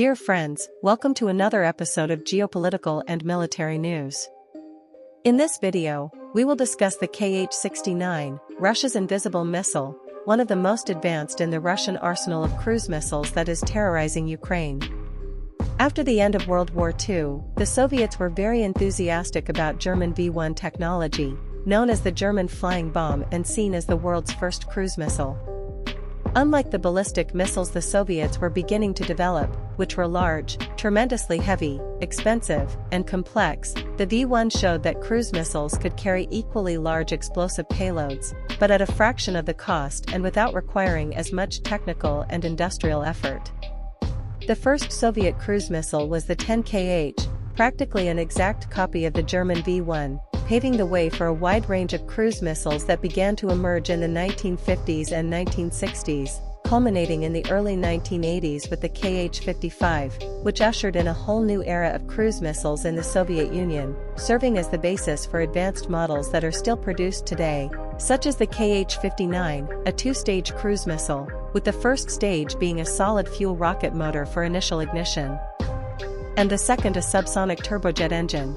Dear friends, welcome to another episode of Geopolitical and Military News. In this video, we will discuss the Kh-69, Russia's invisible missile, one of the most advanced in the Russian arsenal of cruise missiles that is terrorizing Ukraine. After the end of World War II, the Soviets were very enthusiastic about German V-1 technology, known as the German flying bomb and seen as the world's first cruise missile. Unlike the ballistic missiles the Soviets were beginning to develop, which were large, tremendously heavy, expensive, and complex, the V-1 showed that cruise missiles could carry equally large explosive payloads, but at a fraction of the cost and without requiring as much technical and industrial effort. The first Soviet cruise missile was the 10Kh, practically an exact copy of the German V-1, paving the way for a wide range of cruise missiles that began to emerge in the 1950s and 1960s, culminating in the early 1980s with the Kh-55, which ushered in a whole new era of cruise missiles in the Soviet Union, serving as the basis for advanced models that are still produced today, such as the Kh-59, a two-stage cruise missile, with the first stage being a solid fuel rocket motor for initial ignition, and the second a subsonic turbojet engine.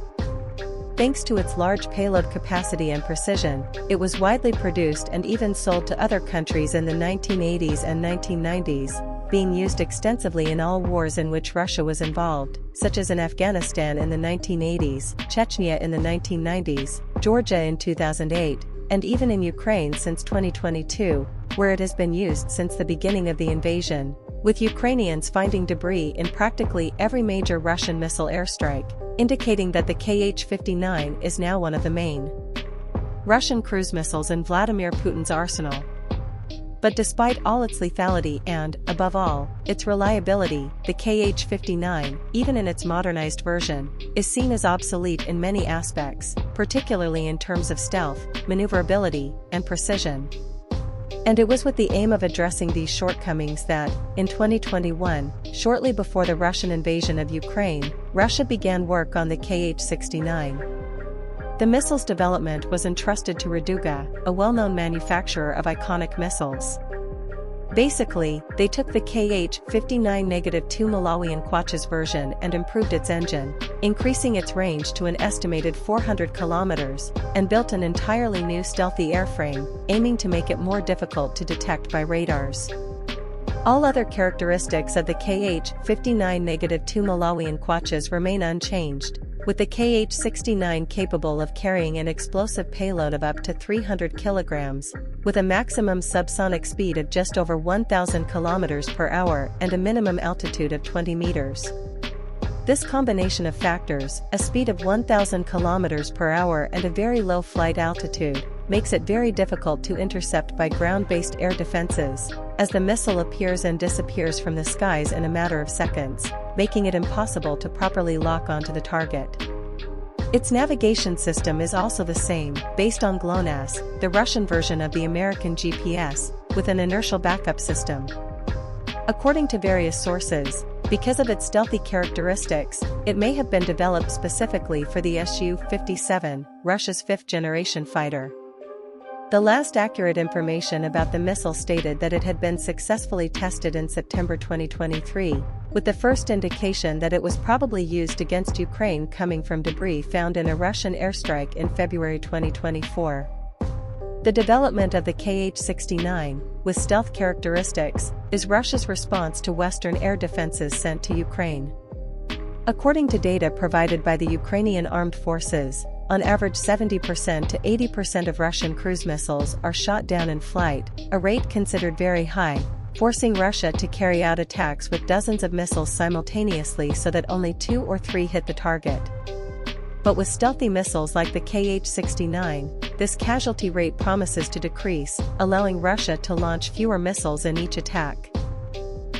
Thanks to its large payload capacity and precision, it was widely produced and even sold to other countries in the 1980s and 1990s, being used extensively in all wars in which Russia was involved, such as in Afghanistan in the 1980s, Chechnya in the 1990s, Georgia in 2008, and even in Ukraine since 2022, where it has been used since the beginning of the invasion, with Ukrainians finding debris in practically every major Russian missile airstrike, indicating that the Kh-59 is now one of the main Russian cruise missiles in Vladimir Putin's arsenal. But despite all its lethality and, above all, its reliability, the Kh-59, even in its modernized version, is seen as obsolete in many aspects, particularly in terms of stealth, maneuverability, and precision. And it was with the aim of addressing these shortcomings that, in 2021, shortly before the Russian invasion of Ukraine, Russia began work on the Kh-69. The missile's development was entrusted to Raduga, a well-known manufacturer of iconic missiles. Basically, they took the Kh-59-2 Malawian Quachas version and improved its engine, increasing its range to an estimated 400 kilometers, and built an entirely new stealthy airframe, aiming to make it more difficult to detect by radars. All other characteristics of the Kh-59-2 Malawian Quachas remain unchanged, with the Kh-69 capable of carrying an explosive payload of up to 300 kilograms, with a maximum subsonic speed of just over 1,000 kilometers per hour and a minimum altitude of 20 meters. This combination of factors, a speed of 1,000 kilometers per hour and a very low flight altitude, makes it very difficult to intercept by ground-based air defenses, as the missile appears and disappears from the skies in a matter of seconds, making it impossible to properly lock onto the target. Its navigation system is also the same, based on GLONASS, the Russian version of the American GPS, with an inertial backup system. According to various sources, because of its stealthy characteristics, it may have been developed specifically for the Su-57, Russia's fifth-generation fighter. The last accurate information about the missile stated that it had been successfully tested in September 2023, with the first indication that it was probably used against Ukraine coming from debris found in a Russian airstrike in February 2024. The development of the Kh-69, with stealth characteristics, is Russia's response to Western air defenses sent to Ukraine. According to data provided by the Ukrainian armed forces, on average 70% to 80% of Russian cruise missiles are shot down in flight, a rate considered very high, forcing Russia to carry out attacks with dozens of missiles simultaneously so that only 2 or 3 hit the target. But with stealthy missiles like the Kh-69, this casualty rate promises to decrease, allowing Russia to launch fewer missiles in each attack.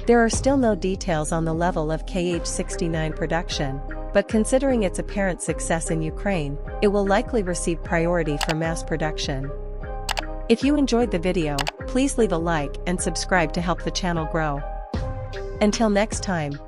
There are still no details on the level of Kh-69 production, but considering its apparent success in Ukraine, it will likely receive priority for mass production. If you enjoyed the video, please leave a like and subscribe to help the channel grow. Until next time.